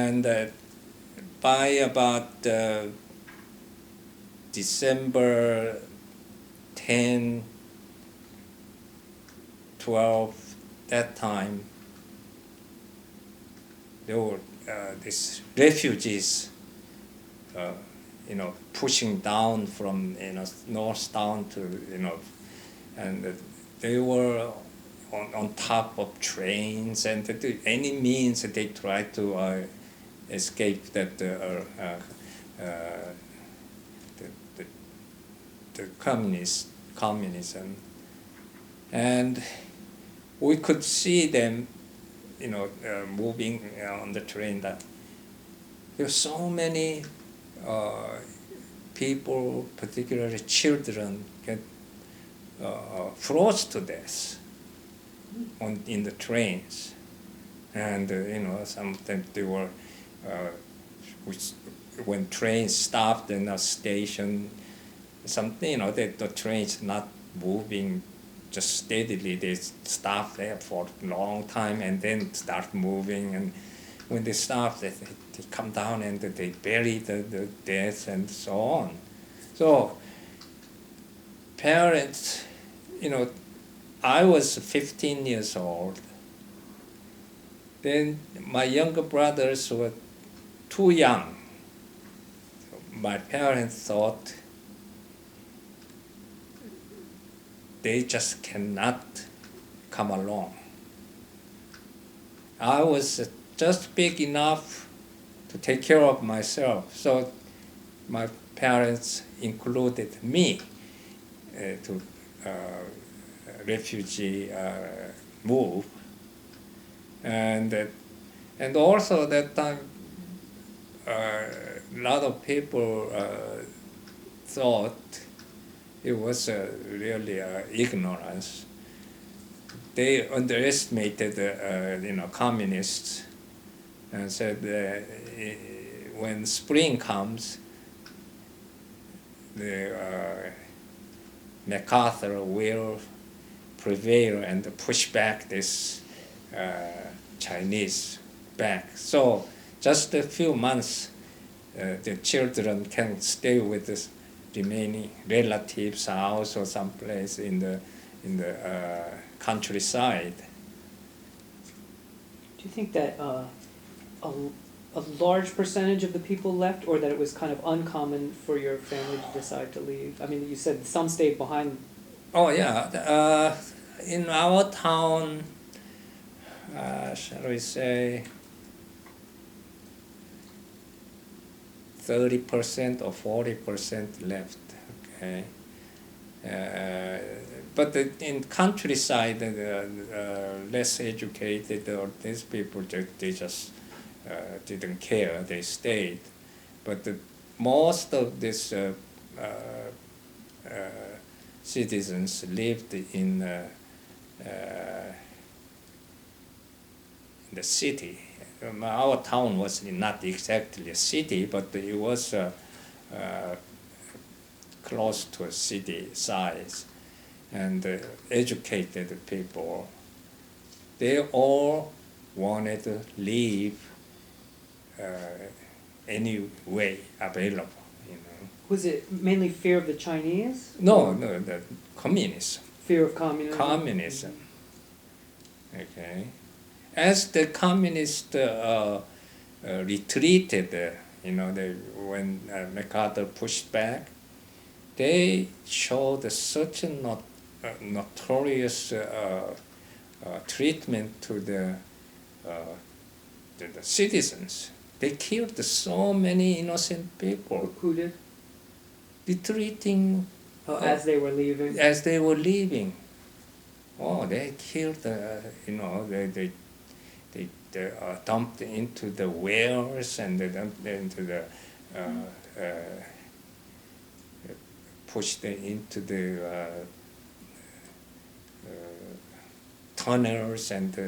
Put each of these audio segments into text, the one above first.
And by about December 10, 12, that time, there were these refugees, pushing down from north down to and they were on top of trains, and to any means they tried to escape that the communism, and we could see them, moving on the train. That there were so many people, particularly children, get froze to death in the trains, and some of them they were when trains stopped in a station, something the train's not moving just steadily. They stop there for a long time and then start moving, and when they stop, they come down and they bury the death and so on. So parents, I was 15 years old. Then my younger brothers were too young. My parents thought they just cannot come along. I was just big enough to take care of myself, so my parents included me to refugee move, and also that time a lot of people thought it was really ignorance. They underestimated communists and said when spring comes, the MacArthur will prevail and push back this Chinese back. So just a few months, the children can stay with the remaining relatives' house or someplace in the countryside. Do you think that a large percentage of the people left, or that it was kind of uncommon for your family to decide to leave? I mean, you said some stayed behind. Oh yeah, in our town, shall we say, 30% or 40% left. Okay, but in countryside, less educated, or these people, they just didn't care. They stayed, but most of these citizens lived in the city. Our town was not exactly a city, but it was close to a city size, and educated people. They all wanted to leave any way available. Was it mainly fear of the Chinese? No, the communism. Fear of communism? Communism. Okay. As the communists retreated, when MacArthur pushed back, they showed such a notorious treatment to the citizens. They killed so many innocent people. Who did? Retreating. As they were leaving? As they were leaving. Oh, they killed, they dumped into the wells, and they dumped into the, pushed into the tunnels, and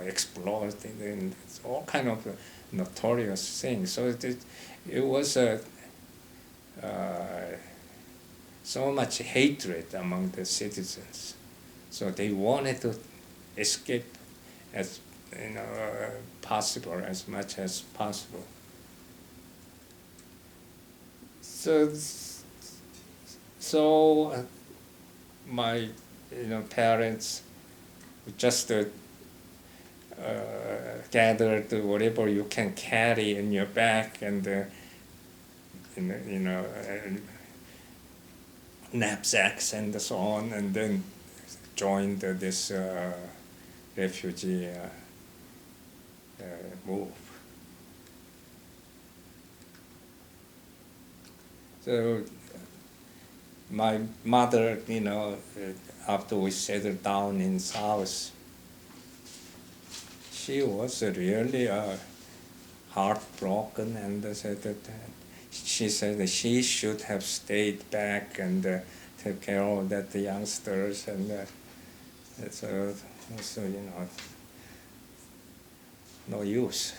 exploded, and it's all kind of notorious things. So it was so much hatred among the citizens. So they wanted to escape as possible, as much as possible. So, my parents just gathered whatever you can carry in your back and knapsacks and so on, and then joined this refugee move. So my mother, after we settled down in South, she was really heartbroken and said that she said that she should have stayed back and take care of that the youngsters, and so no use.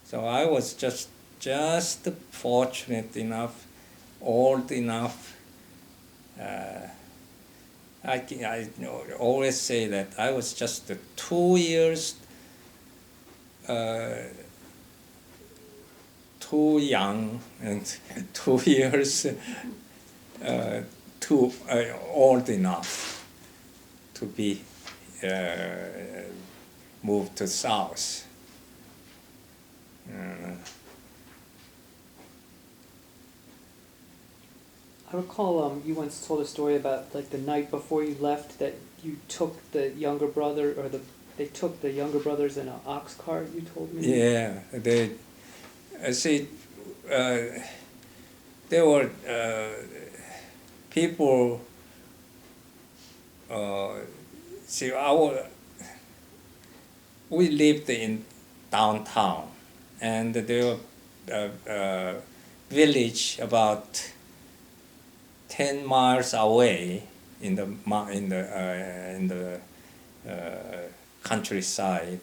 So I was just fortunate enough, old enough. I always say that I was just 2 years too young and 2 years too old enough to be moved to South. I recall you once told a story about like the night before you left that you took the younger brother, or they took the younger brothers in an ox cart. You told me. Yeah, see, there were people. See, we lived in downtown, and there were village about 10 miles away in the countryside.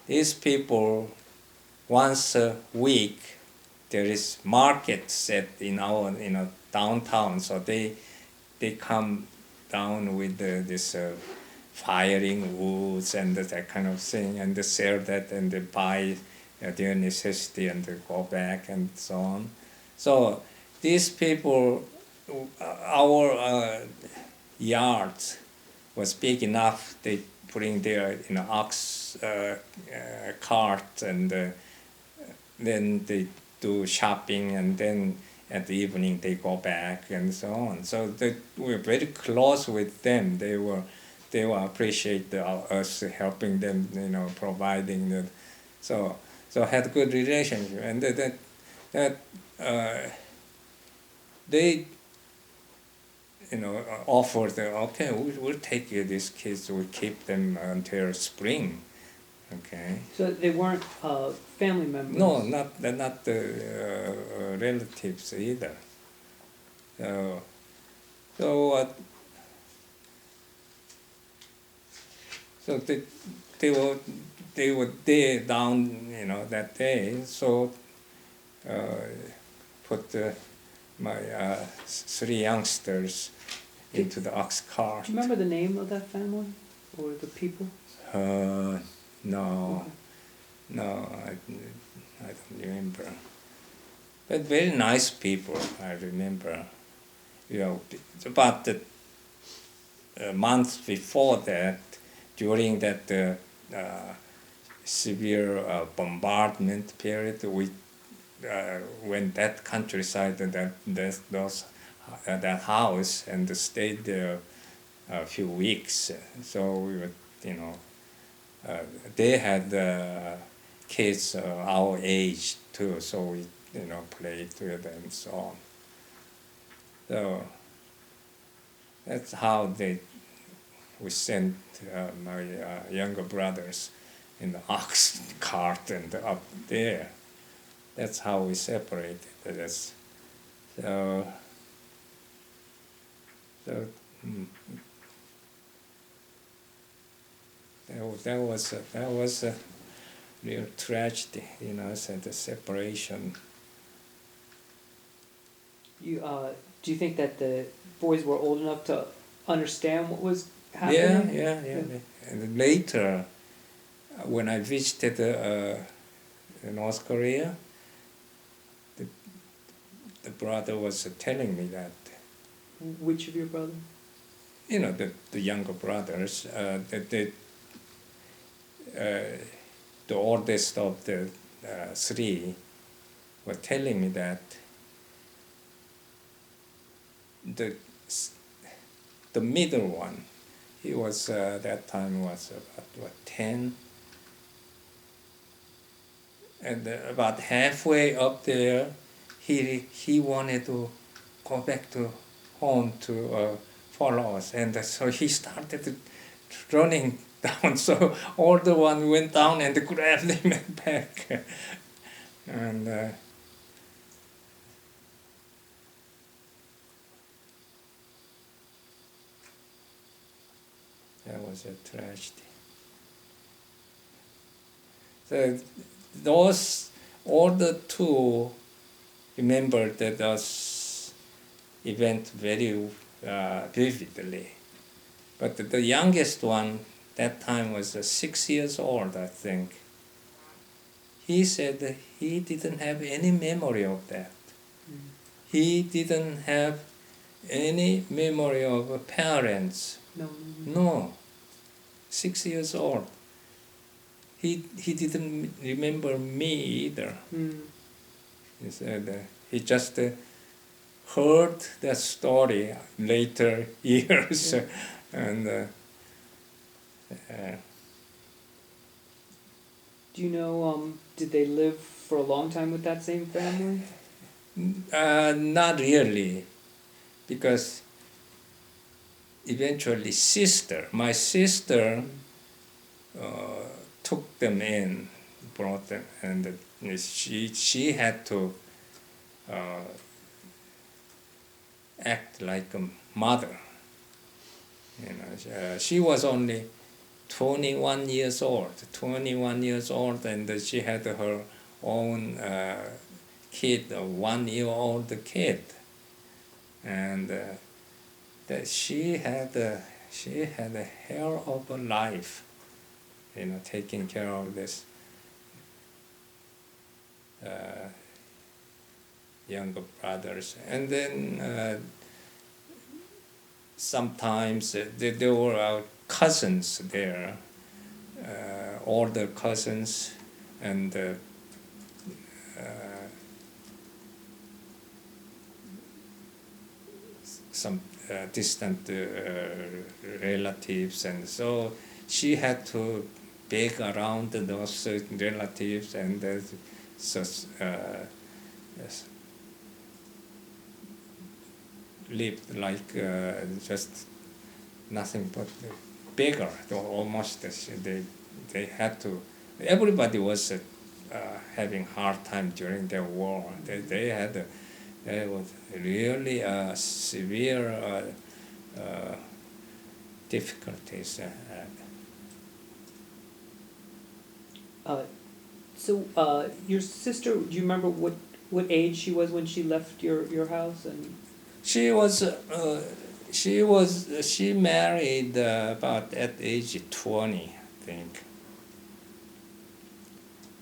These people, once a week, there is market set in our downtown, so they come down with this firing woods and that kind of thing, and they sell that and they buy their necessity and they go back and so on. So these people, our yard was big enough. They bring their ox cart, and then they do shopping, and then at the evening they go back and so on. So we were very close with them. They will appreciate us helping them, providing the, so had good relationship, and they offered, okay, we'll take you these kids, we'll keep them until spring, okay. So they weren't family members. No, they're not relatives either. So they were there down that day. So put my 3 youngsters into the ox cart. Do you remember the name of that family or the people? No, Okay. no, I don't remember. But very nice people, I remember. About a month before that, during that severe bombardment period, we went that countryside and that house and stayed there a few weeks. So we were, they had kids our age too, so we played with them and so on. So that's how we sent my younger brothers in the ox cart and up there. That's how we separated us. So that was a real tragedy, so the separation. You do you think that the boys were old enough to understand what was Yeah, happening? yeah. And later, when I visited North Korea, the brother was telling me that, Which of your brothers? you know, the younger brothers, the oldest of the three were telling me that the the middle one, he was that time was about 10, and about halfway up there, he wanted to go back to home to follow us, and so he started running down. So older one went down and grabbed him back, and that was a tragedy. So those older two remembered those event very vividly. But the youngest one, that time was 6 years old, I think. He said that he didn't have any memory of that. Mm. He didn't have any memory of parents. No. No, 6 years old. He didn't remember me either. Mm. He said he just heard that story later years, Yeah. and Do you know, did they live for a long time with that same family? not really, because eventually my sister took them in, brought them, and she had to act like a mother. You know, she was only 21 years old, and she had her own kid, a 1-year-old kid, and that she had a hell of a life, you know, taking care of this younger brothers, and then sometimes there were cousins there, older cousins, and some distant relatives, and so she had to beg around those relatives, and so yes, lived like just nothing but beggar, almost. They had to. Everybody was having hard time during the war. There was really severe difficulties. So your sister, do you remember what age she was when she left your house? And She married about at age 20, I think,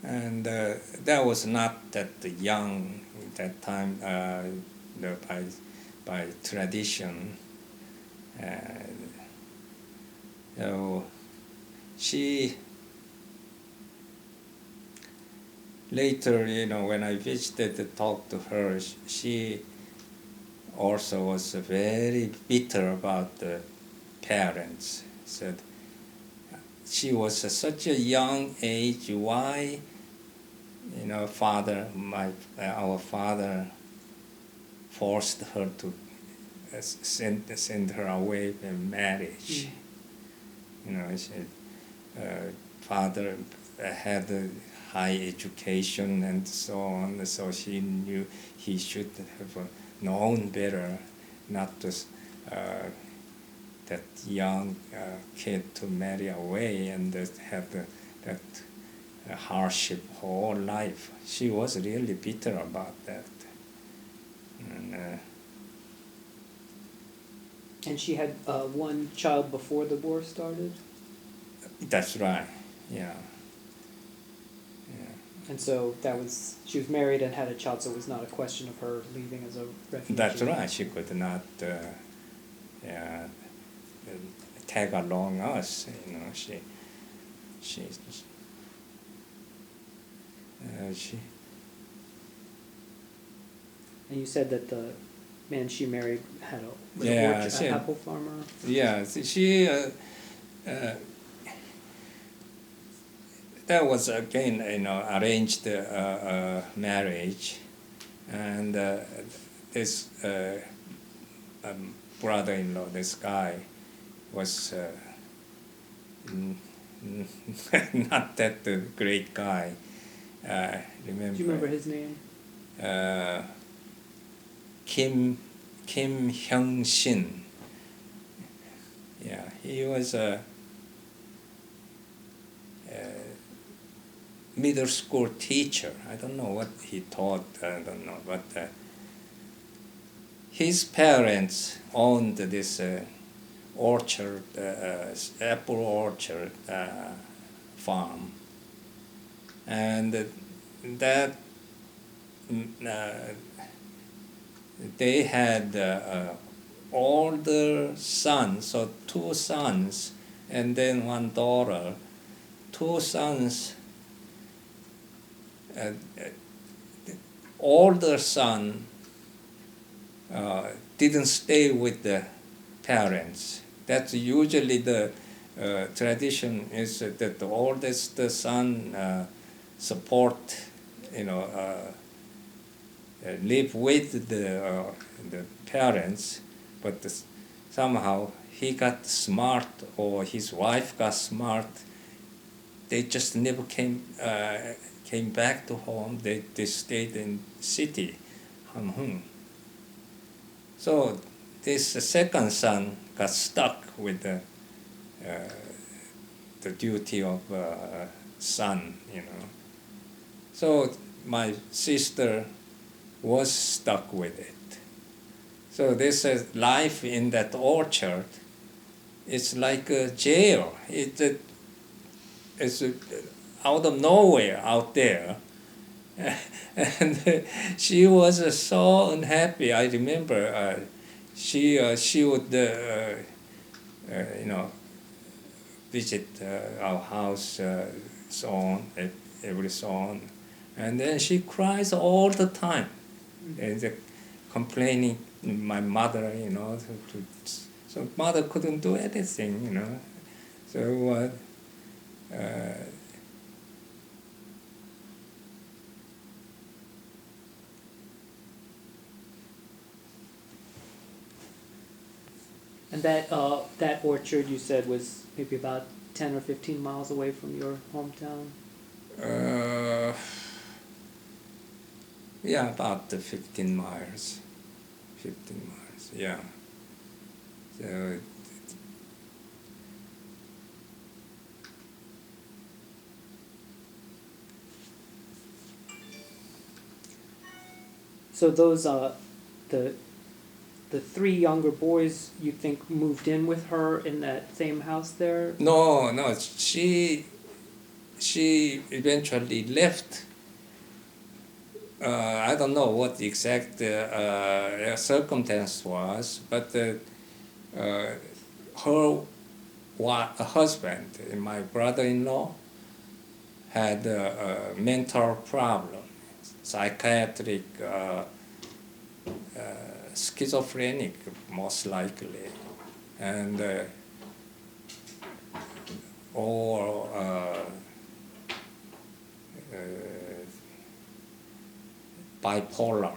and that was not that young at that time, by tradition. So she later, you know, when I visited to talk to her, she also was very bitter about the parents. Said she was such a young age. Why, you know, our father forced her to send her away in marriage. You know, father had a high education and so on, so she knew he should have known better not to that young kid to marry away and have that hardship whole life. She was really bitter about that. And And she had one child before the war started? That's right. Yeah. And so she was married and had a child, so it was not a question of her leaving as a refugee. That's right. She could not yeah, tag along us. She And you said that the man she married had was Yeah, an apple farmer? Yeah, she that was again, arranged marriage, and this brother-in-law, this guy, was not that great guy. Remember? Do you remember his name? Kim Hyung-shin. Yeah, he was a middle school teacher. I don't know what he taught. I don't know, but his parents owned this orchard, apple orchard farm, and that they had older sons, so two sons, and then one daughter. Two sons. The older son didn't stay with the parents. That's usually the tradition, is that the oldest son support, live with the parents, but somehow he got smart, or his wife got smart. They just never came back to home. They stayed in city, Hamhung. So this second son got stuck with the duty of son, So my sister was stuck with it. So this life in that orchard, it's like a jail. It's out of nowhere out there. And she was so unhappy. I remember she would visit our house so on, every so on, and then she cries all the time, and complaining my mother, so mother couldn't do anything, so. And that orchard you said was maybe about 10 or 15 miles away from your hometown? Yeah, about 15 miles. 15 miles, yeah. So those the three younger boys, you think, moved in with her in that same house there? No, she eventually left. I don't know what the exact circumstance was, but her husband, my brother-in-law, had a mental problem, psychiatric, schizophrenic, most likely, and or bipolar,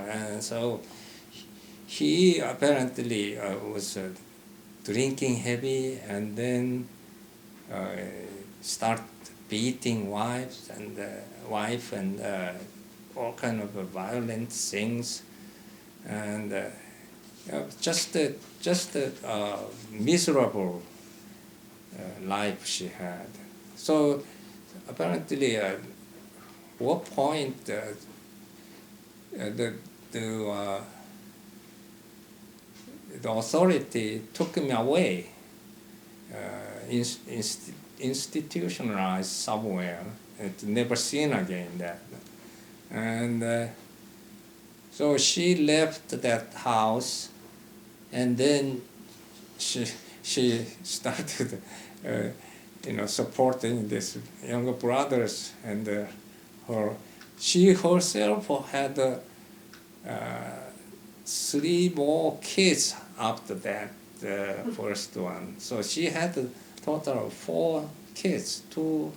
and so he apparently was drinking heavy, and then start beating wife and all kind of violent things, and just a miserable life she had. So apparently, what point the authority took me away, institutionalized somewhere. It's never seen again that. And so she left that house, and then she started, supporting these younger brothers, and she herself had 3 more kids after that first one. So she had a total of 4 kids, two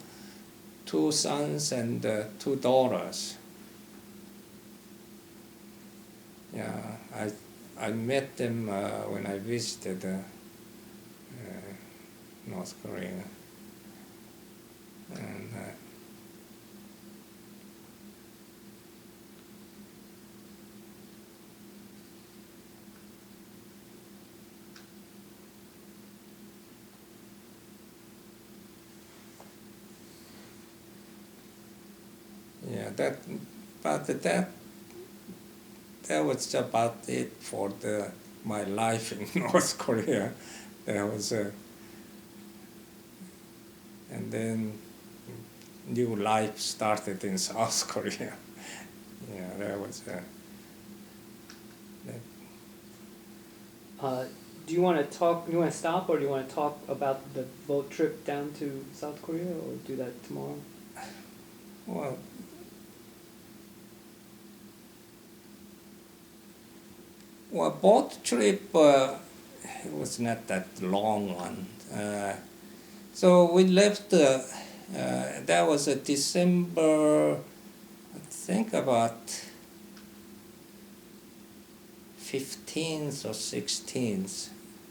sons and 2 daughters. Yeah, I met them when I visited North Korea. And yeah, that was about it for my life in North Korea. That was and then new life started in South Korea. Yeah, that was. Do you want to talk? You want to stop, or do you want to talk about the boat trip down to South Korea, or do that tomorrow? Well, boat trip it was not that long one. So we left. That was a December, I think about 15th or 16th.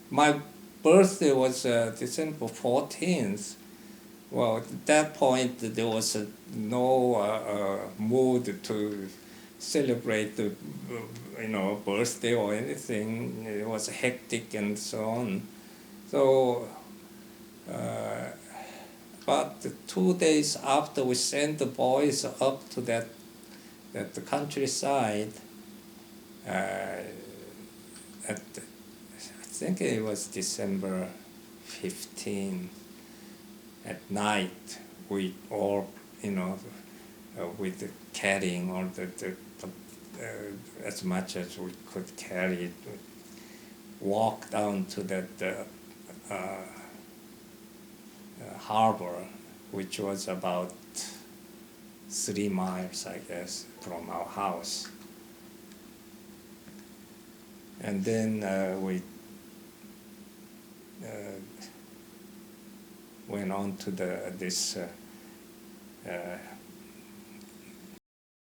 My birthday was December 14th. Well, at that point there was no mood to celebrate the birthday or anything. It was hectic and so on. So about 2 days after we sent the boys up to that the countryside, I think it was December 15. At night, we all, with the carrying all as much as we could carry, walk down to that harbor, which was about 3 miles, I guess, from our house. And then we went on to this